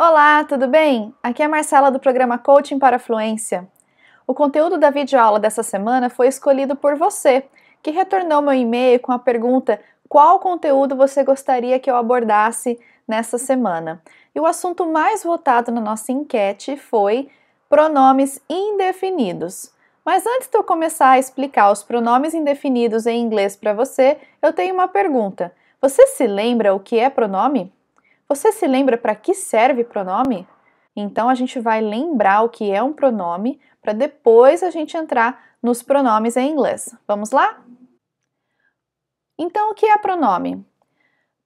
Olá, tudo bem? Aqui é a Marcela do programa Coaching para a Fluência. O conteúdo da videoaula dessa semana foi escolhido por você, que retornou meu e-mail com a pergunta: qual conteúdo você gostaria que eu abordasse nessa semana? E o assunto mais votado na nossa enquete foi pronomes indefinidos. Mas antes de eu começar a explicar os pronomes indefinidos em inglês para você, eu tenho uma pergunta. Você se lembra o que é pronome? Você se lembra para que serve pronome? Então a gente vai lembrar o que é um pronome para depois a gente entrar nos pronomes em inglês. Vamos lá? Então o que é pronome?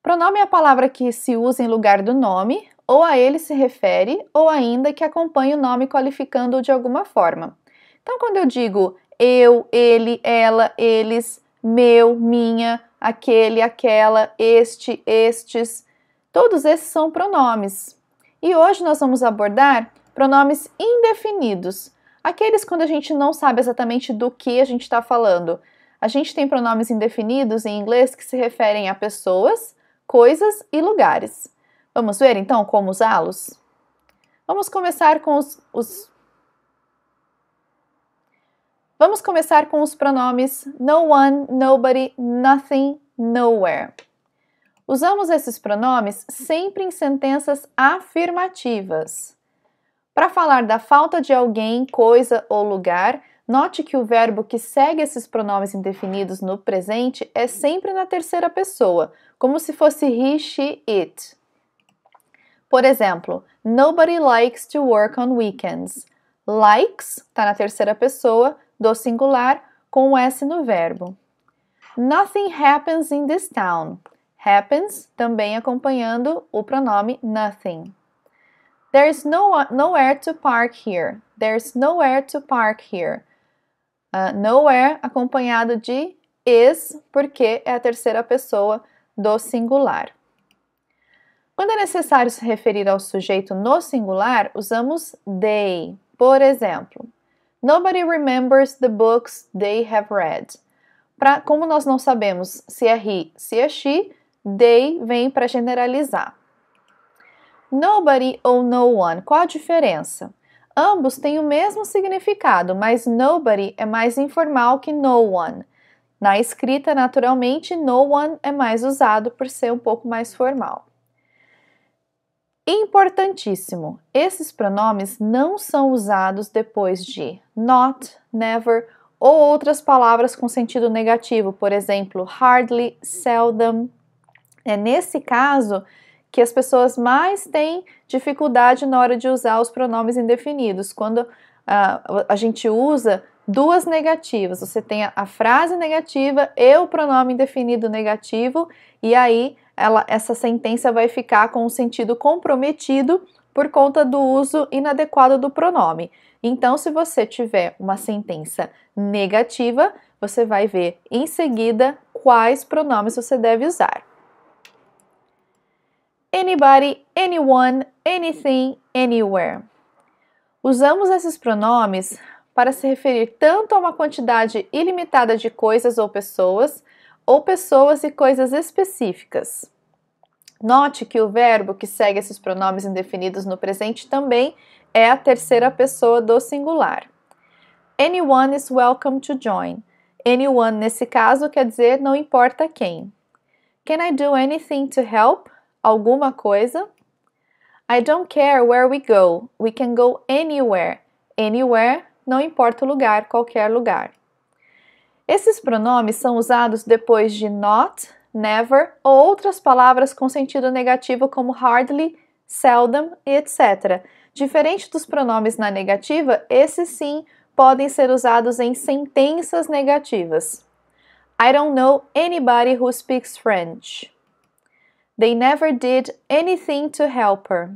Pronome é a palavra que se usa em lugar do nome, ou a ele se refere, ou ainda que acompanha o nome qualificando-o de alguma forma. Então quando eu digo eu, ele, ela, eles, meu, minha, aquele, aquela, este, estes, todos esses são pronomes. E hoje nós vamos abordar pronomes indefinidos, aqueles quando a gente não sabe exatamente do que a gente está falando. A gente tem pronomes indefinidos em inglês que se referem a pessoas, coisas e lugares. Vamos ver então como usá-los? Vamos começar com os pronomes no one, nobody, nothing, nowhere. Usamos esses pronomes sempre em sentenças afirmativas. Para falar da falta de alguém, coisa ou lugar, note que o verbo que segue esses pronomes indefinidos no presente é sempre na terceira pessoa, como se fosse he, she, it. Por exemplo, nobody likes to work on weekends. Likes está na terceira pessoa do singular com o S no verbo. Nothing happens in this town. Happens também acompanhando o pronome nothing. There's nowhere to park here. There's nowhere to park here. Nowhere acompanhado de is, porque é a terceira pessoa do singular. Quando é necessário se referir ao sujeito no singular, usamos they. Por exemplo, nobody remembers the books they have read. Como nós não sabemos se é he, se é she, they vem para generalizar. Nobody ou no one, qual a diferença? Ambos têm o mesmo significado, mas nobody é mais informal que no one. Na escrita, naturalmente, no one é mais usado por ser um pouco mais formal. Importantíssimo, esses pronomes não são usados depois de not, never ou outras palavras com sentido negativo, por exemplo, hardly, seldom. É nesse caso que as pessoas mais têm dificuldade na hora de usar os pronomes indefinidos, quando a gente usa duas negativas. Você tem a frase negativa e o pronome indefinido negativo, e aí essa sentença vai ficar com o sentido comprometido por conta do uso inadequado do pronome. Então, se você tiver uma sentença negativa, você vai ver em seguida quais pronomes você deve usar. Anybody, anyone, anything, anywhere. Usamos esses pronomes para se referir tanto a uma quantidade ilimitada de coisas ou pessoas e coisas específicas. Note que o verbo que segue esses pronomes indefinidos no presente também é a terceira pessoa do singular. Anyone is welcome to join. Anyone, nesse caso, quer dizer não importa quem. Can I do anything to help? Alguma coisa? I don't care where we go. We can go anywhere. Anywhere, não importa o lugar, qualquer lugar. Esses pronomes são usados depois de not, never ou outras palavras com sentido negativo como hardly, seldom e etc. Diferente dos pronomes na negativa, esses sim podem ser usados em sentenças negativas. I don't know anybody who speaks French. They never did anything to help her.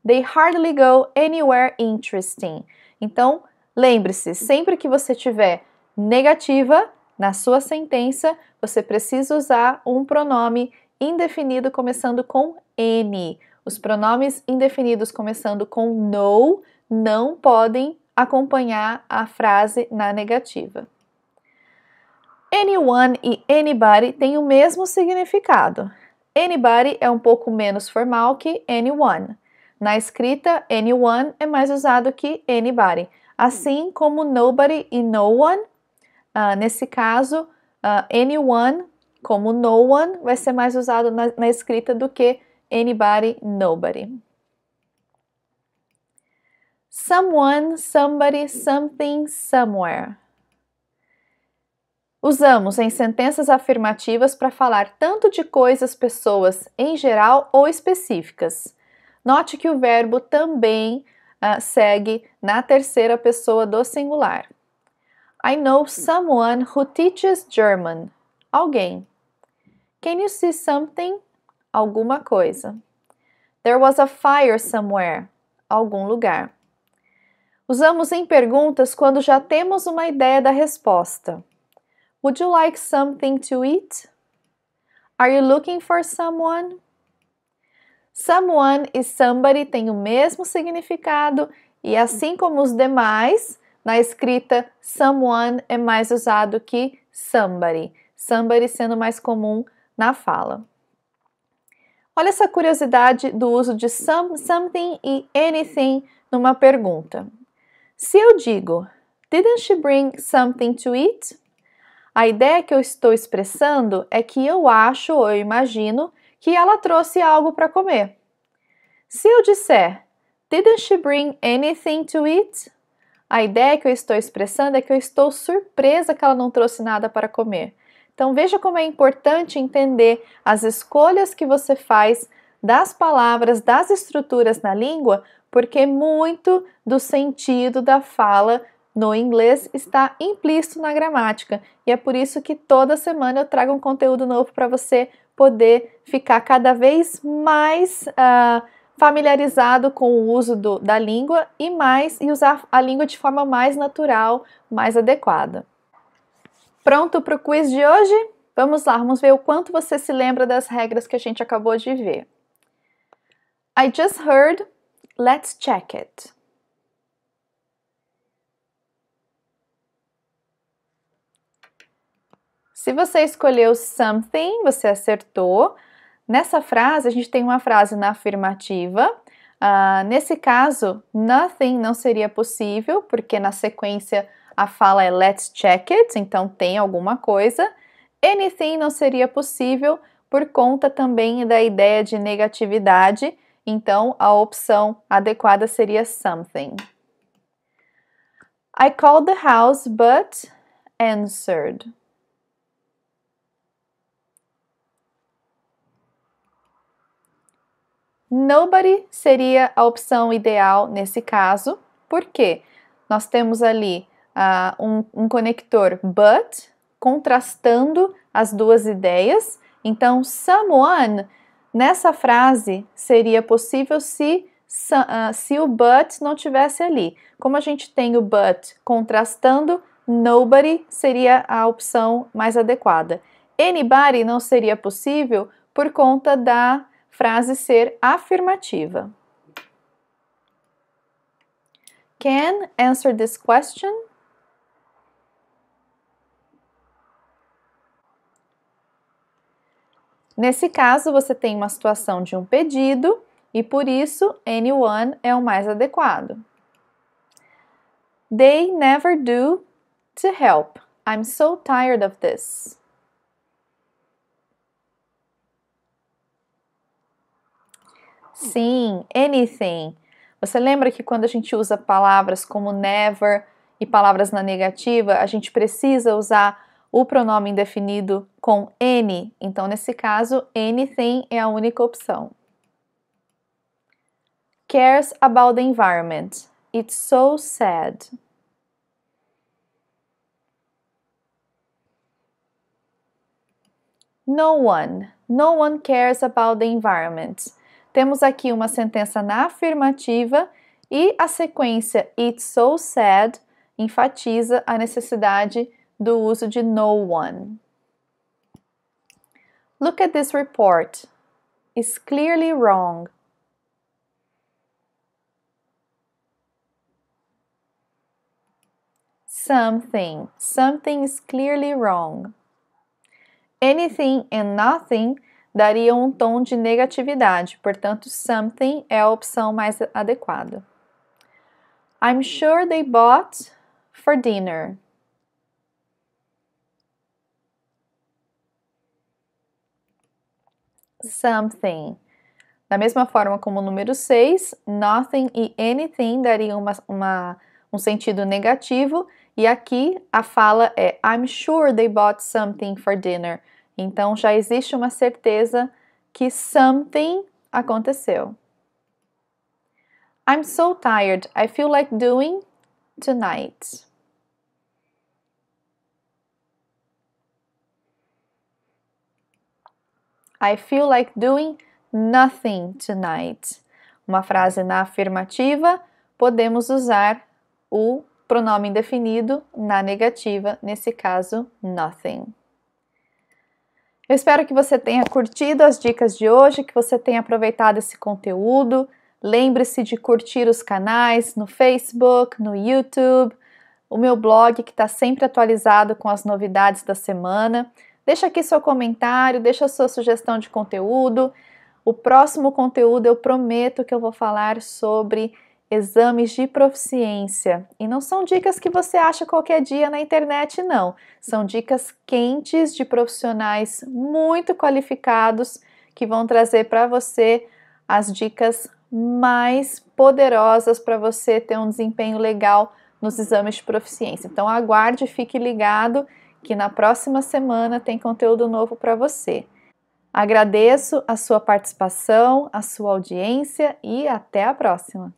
They hardly go anywhere interesting. Então, lembre-se, sempre que você tiver negativa na sua sentença, você precisa usar um pronome indefinido começando com N. Os pronomes indefinidos começando com no não podem acompanhar a frase na negativa. Anyone e anybody têm o mesmo significado. Anybody é um pouco menos formal que anyone. Na escrita, anyone é mais usado que anybody, assim como nobody e no one. Nesse caso, anyone como no one vai ser mais usado na escrita do que anybody, nobody. Someone, somebody, something, somewhere. Usamos em sentenças afirmativas para falar tanto de coisas, pessoas em geral ou específicas. Note que o verbo também segue na terceira pessoa do singular. I know someone who teaches German. Alguém. Can you see something? Alguma coisa. There was a fire somewhere. Algum lugar. Usamos em perguntas quando já temos uma ideia da resposta. Would you like something to eat? Are you looking for someone? Someone e somebody têm o mesmo significado e, assim como os demais, na escrita someone é mais usado que somebody, somebody sendo mais comum na fala. Olha essa curiosidade do uso de something e anything numa pergunta. Se eu digo, didn't she bring something to eat? A ideia que eu estou expressando é que eu acho ou eu imagino que ela trouxe algo para comer. Se eu disser, didn't she bring anything to eat? A ideia que eu estou expressando é que eu estou surpresa que ela não trouxe nada para comer. Então veja como é importante entender as escolhas que você faz das palavras, das estruturas na língua, porque muito do sentido da fala no inglês está implícito na gramática. E é por isso que toda semana eu trago um conteúdo novo para você poder ficar cada vez mais familiarizado com o uso da língua e usar a língua de forma mais natural, mais adequada. Pronto para o quiz de hoje? Vamos lá, vamos ver o quanto você se lembra das regras que a gente acabou de ver. I just heard, let's check it. Se você escolheu something, você acertou. Nessa frase, a gente tem uma frase na afirmativa. Nesse caso, nothing não seria possível, porque na sequência a fala é let's check it, então tem alguma coisa. Anything não seria possível por conta também da ideia de negatividade, então a opção adequada seria something. I called the house but answered. Nobody seria a opção ideal nesse caso, porque nós temos ali um conector but, contrastando as duas ideias. Então, someone, nessa frase, seria possível se o but não tivesse ali. Como a gente tem o but contrastando, nobody seria a opção mais adequada. Anybody não seria possível por conta da frase ser afirmativa. Can answer this question? Nesse caso, você tem uma situação de um pedido e por isso anyone é o mais adequado. They never do to help. I'm so tired of this. Sim, anything. Você lembra que quando a gente usa palavras como never e palavras na negativa, a gente precisa usar o pronome indefinido com any? Então, nesse caso, anything é a única opção. Cares about the environment. It's so sad. No one cares about the environment. Temos aqui uma sentença na afirmativa e a sequência It's so sad enfatiza a necessidade do uso de no one. Look at this report. It's clearly wrong. Something is clearly wrong. Anything and nothing dariam um tom de negatividade, portanto, something é a opção mais adequada. I'm sure they bought for dinner. Something. Da mesma forma como o número 6, nothing e anything dariam um sentido negativo, e aqui a fala é I'm sure they bought something for dinner. Então já existe uma certeza que something aconteceu. I'm so tired, I feel like doing tonight. I feel like doing nothing tonight. Uma frase na afirmativa, podemos usar o pronome indefinido na negativa, nesse caso, nothing. Eu espero que você tenha curtido as dicas de hoje, que você tenha aproveitado esse conteúdo. Lembre-se de curtir os canais no Facebook, no YouTube, o meu blog que está sempre atualizado com as novidades da semana. Deixa aqui seu comentário, deixa sua sugestão de conteúdo. O próximo conteúdo eu prometo que eu vou falar sobre exames de proficiência. E não são dicas que você acha qualquer dia na internet, não. São dicas quentes de profissionais muito qualificados que vão trazer para você as dicas mais poderosas para você ter um desempenho legal nos exames de proficiência. Então aguarde e fique ligado que na próxima semana tem conteúdo novo para você. Agradeço a sua participação, a sua audiência e até a próxima!